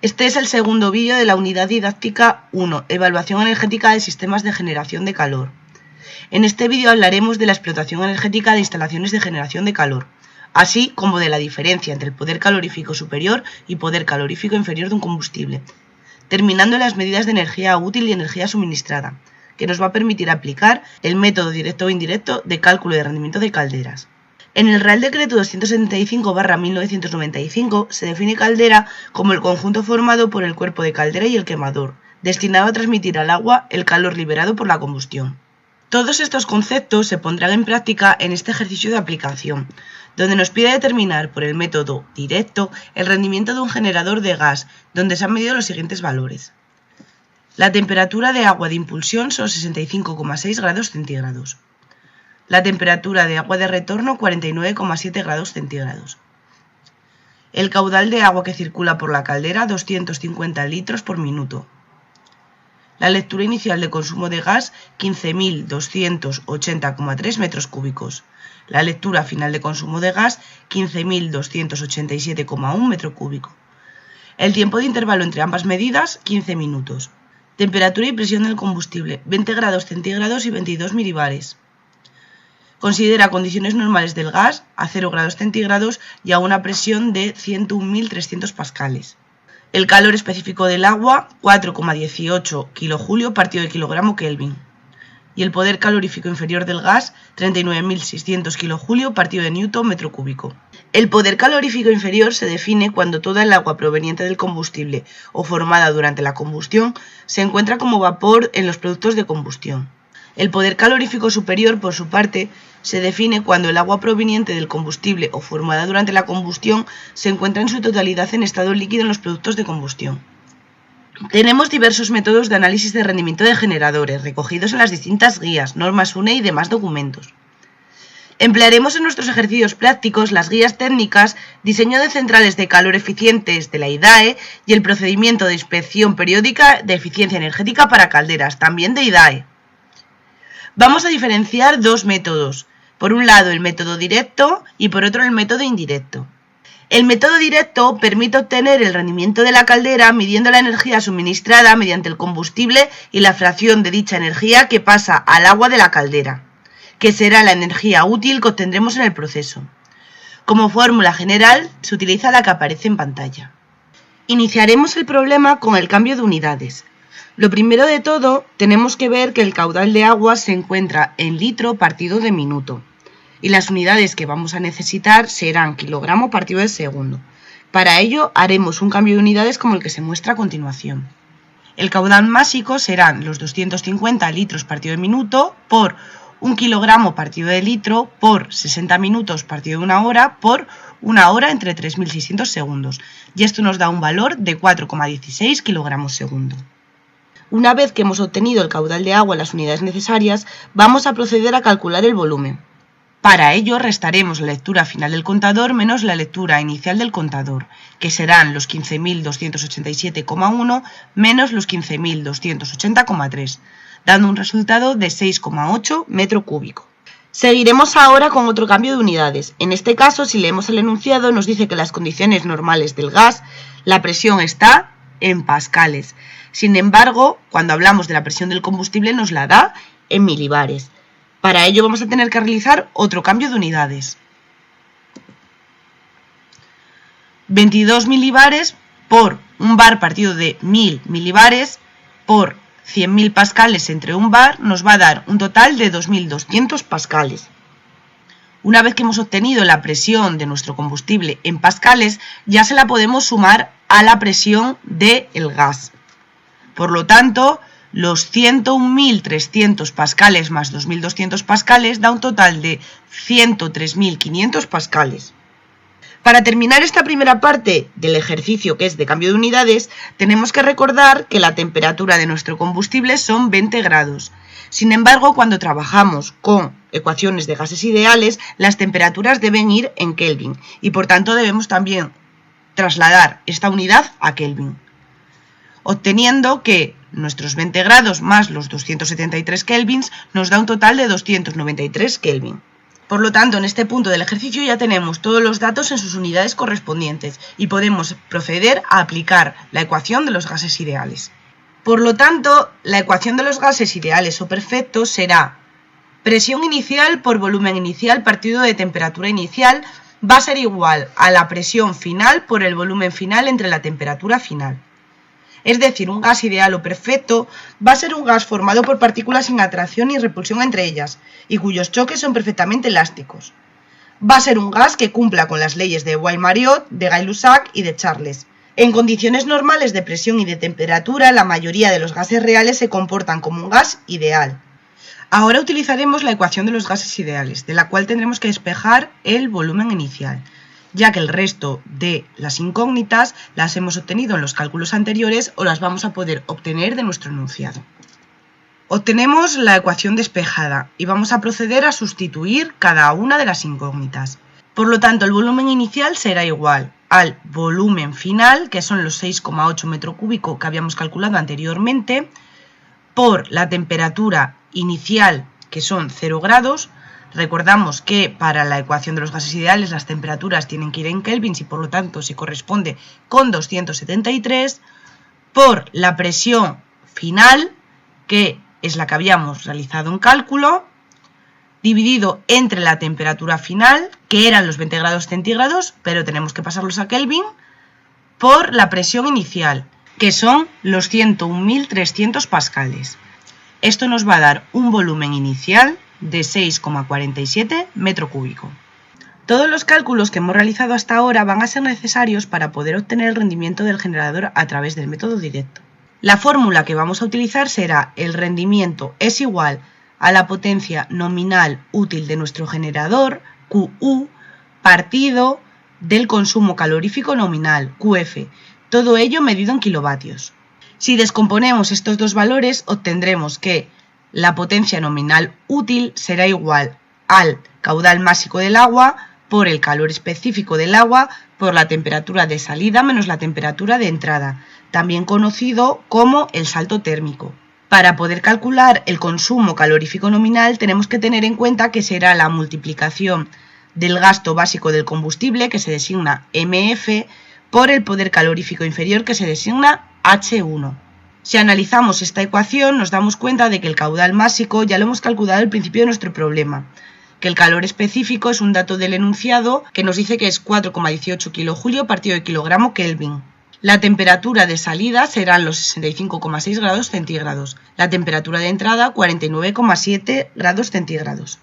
Este es el segundo vídeo de la unidad didáctica 1, Evaluación energética de sistemas de generación de calor. En este vídeo hablaremos de la explotación energética de instalaciones de generación de calor, así como de la diferencia entre el poder calorífico superior y poder calorífico inferior de un combustible, terminando en las medidas de energía útil y energía suministrada, que nos va a permitir aplicar el método directo o indirecto de cálculo de rendimiento de calderas. En el Real Decreto 275/1995 se define caldera como el conjunto formado por el cuerpo de caldera y el quemador, destinado a transmitir al agua el calor liberado por la combustión. Todos estos conceptos se pondrán en práctica en este ejercicio de aplicación, donde nos pide determinar por el método directo el rendimiento de un generador de gas, donde se han medido los siguientes valores. La temperatura de agua de impulsión son 65,6 grados centígrados. La temperatura de agua de retorno 49,7 grados centígrados. El caudal de agua que circula por la caldera 250 litros por minuto. La lectura inicial de consumo de gas 15.280,3 metros cúbicos. La lectura final de consumo de gas 15.287,1 metro cúbico. El tiempo de intervalo entre ambas medidas 15 minutos. Temperatura y presión del combustible 20 grados centígrados y 22 milibares. Considera condiciones normales del gas a 0 grados centígrados y a una presión de 101.300 pascales. El calor específico del agua 4,18 kJ partido de kilogramo Kelvin. Y el poder calorífico inferior del gas 39.600 kJ partido de newton metro cúbico. El poder calorífico inferior se define cuando toda el agua proveniente del combustible o formada durante la combustión se encuentra como vapor en los productos de combustión. El poder calorífico superior, por su parte, se define cuando el agua proveniente del combustible o formada durante la combustión se encuentra en su totalidad en estado líquido en los productos de combustión. Tenemos diversos métodos de análisis de rendimiento de generadores recogidos en las distintas guías, normas UNE y demás documentos. Emplearemos en nuestros ejercicios prácticos las guías técnicas, diseño de centrales de calor eficientes de la IDAE y el procedimiento de inspección periódica de eficiencia energética para calderas, también de IDAE. Vamos a diferenciar dos métodos, por un lado el método directo y por otro el método indirecto. El método directo permite obtener el rendimiento de la caldera midiendo la energía suministrada mediante el combustible y la fracción de dicha energía que pasa al agua de la caldera, que será la energía útil que obtendremos en el proceso. Como fórmula general se utiliza la que aparece en pantalla. Iniciaremos el problema con el cambio de unidades. Lo primero de todo, tenemos que ver que el caudal de agua se encuentra en litro partido de minuto y las unidades que vamos a necesitar serán kilogramo partido de segundo. Para ello haremos un cambio de unidades como el que se muestra a continuación. El caudal másico serán los 250 litros partido de minuto por 1 kilogramo partido de litro por 60 minutos partido de una hora por una hora entre 3.600 segundos y esto nos da un valor de 4,16 kilogramos segundo. Una vez que hemos obtenido el caudal de agua en las unidades necesarias, vamos a proceder a calcular el volumen. Para ello restaremos la lectura final del contador menos la lectura inicial del contador, que serán los 15.287,1 menos los 15.280,3, dando un resultado de 6,8 metro cúbico. Seguiremos ahora con otro cambio de unidades. En este caso, si leemos el enunciado, nos dice que las condiciones normales del gas, la presión está en pascales. Sin embargo, cuando hablamos de la presión del combustible nos la da en milibares. Para ello vamos a tener que realizar otro cambio de unidades. 22 milibares por un bar partido de 1000 milibares por 100.000 pascales entre un bar nos va a dar un total de 2.200 pascales. Una vez que hemos obtenido la presión de nuestro combustible en pascales, ya se la podemos sumar a la presión del gas. Por lo tanto, los 101.300 pascales más 2.200 pascales da un total de 103.500 pascales. Para terminar esta primera parte del ejercicio, que es de cambio de unidades, tenemos que recordar que la temperatura de nuestro combustible son 20 grados. Sin embargo, cuando trabajamos con ecuaciones de gases ideales, las temperaturas deben ir en Kelvin y por tanto debemos también trasladar esta unidad a Kelvin, obteniendo que nuestros 20 grados más los 273 kelvins nos da un total de 293 kelvin. Por lo tanto, en este punto del ejercicio ya tenemos todos los datos en sus unidades correspondientes y podemos proceder a aplicar la ecuación de los gases ideales. Por lo tanto, la ecuación de los gases ideales o perfectos será presión inicial por volumen inicial partido de temperatura inicial va a ser igual a la presión final por el volumen final entre la temperatura final. Es decir, un gas ideal o perfecto va a ser un gas formado por partículas sin atracción ni repulsión entre ellas y cuyos choques son perfectamente elásticos. Va a ser un gas que cumpla con las leyes de Boyle-Mariotte, de Gay-Lussac y de Charles. En condiciones normales de presión y de temperatura, la mayoría de los gases reales se comportan como un gas ideal. Ahora utilizaremos la ecuación de los gases ideales, de la cual tendremos que despejar el volumen inicial, ya que el resto de las incógnitas las hemos obtenido en los cálculos anteriores o las vamos a poder obtener de nuestro enunciado. Obtenemos la ecuación despejada y vamos a proceder a sustituir cada una de las incógnitas. Por lo tanto, el volumen inicial será igual al volumen final, que son los 6,8 metros cúbicos que habíamos calculado anteriormente, por la temperatura inicial, que son 0 grados. Recordamos que para la ecuación de los gases ideales las temperaturas tienen que ir en kelvins y por lo tanto se corresponde con 273, por la presión final, que es la que habíamos realizado en cálculo, dividido entre la temperatura final, que eran los 20 grados centígrados, pero tenemos que pasarlos a Kelvin, por la presión inicial, que son los 101.300 pascales. Esto nos va a dar un volumen inicial de 6,47 metro cúbico. Todos los cálculos que hemos realizado hasta ahora van a ser necesarios para poder obtener el rendimiento del generador a través del método directo. La fórmula que vamos a utilizar será: el rendimiento es igual a la potencia nominal útil de nuestro generador, QU, partido del consumo calorífico nominal, QF, todo ello medido en kilovatios. Si descomponemos estos dos valores, obtendremos que la potencia nominal útil será igual al caudal másico del agua por el calor específico del agua por la temperatura de salida menos la temperatura de entrada, también conocido como el salto térmico. Para poder calcular el consumo calorífico nominal tenemos que tener en cuenta que será la multiplicación del gasto básico del combustible, que se designa MF, por el poder calorífico inferior, que se designa H1. Si analizamos esta ecuación nos damos cuenta de que el caudal másico ya lo hemos calculado al principio de nuestro problema, que el calor específico es un dato del enunciado que nos dice que es 4,18 kJ partido de kilogramo Kelvin. La temperatura de salida serán los 65,6 grados centígrados, la temperatura de entrada 49,7 grados centígrados.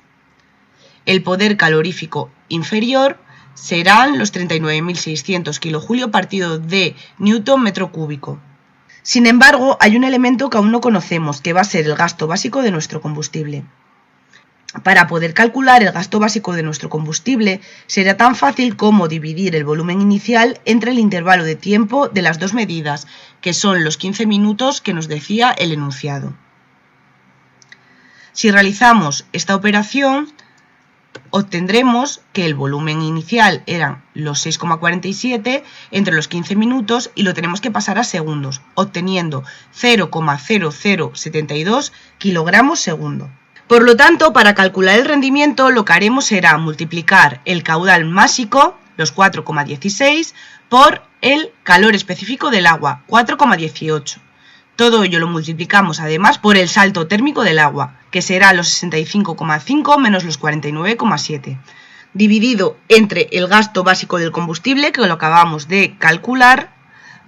El poder calorífico inferior serán los 39.600 kJ partido de newton metro cúbico. Sin embargo, hay un elemento que aún no conocemos, que va a ser el gasto básico de nuestro combustible. Para poder calcular el gasto básico de nuestro combustible, será tan fácil como dividir el volumen inicial entre el intervalo de tiempo de las dos medidas, que son los 15 minutos que nos decía el enunciado. Si realizamos esta operación, obtendremos que el volumen inicial eran los 6,47 entre los 15 minutos y lo tenemos que pasar a segundos, obteniendo 0,0072 kilogramos segundo. Por lo tanto, para calcular el rendimiento lo que haremos será multiplicar el caudal másico, los 4,16, por el calor específico del agua, 4,18. Todo ello lo multiplicamos además por el salto térmico del agua, que será los 65,5 menos los 49,7, dividido entre el gasto básico del combustible, que lo acabamos de calcular,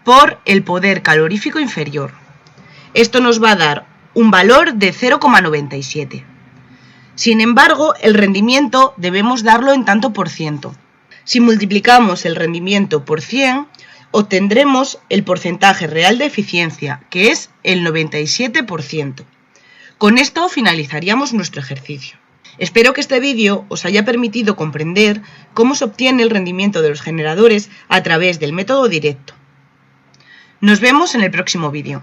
por el poder calorífico inferior. Esto nos va a dar un valor de 0,97. Sin embargo, el rendimiento debemos darlo en tanto por ciento. Si multiplicamos el rendimiento por 100, obtendremos el porcentaje real de eficiencia, que es el 97%. Con esto finalizaríamos nuestro ejercicio. Espero que este vídeo os haya permitido comprender cómo se obtiene el rendimiento de los generadores a través del método directo. Nos vemos en el próximo vídeo.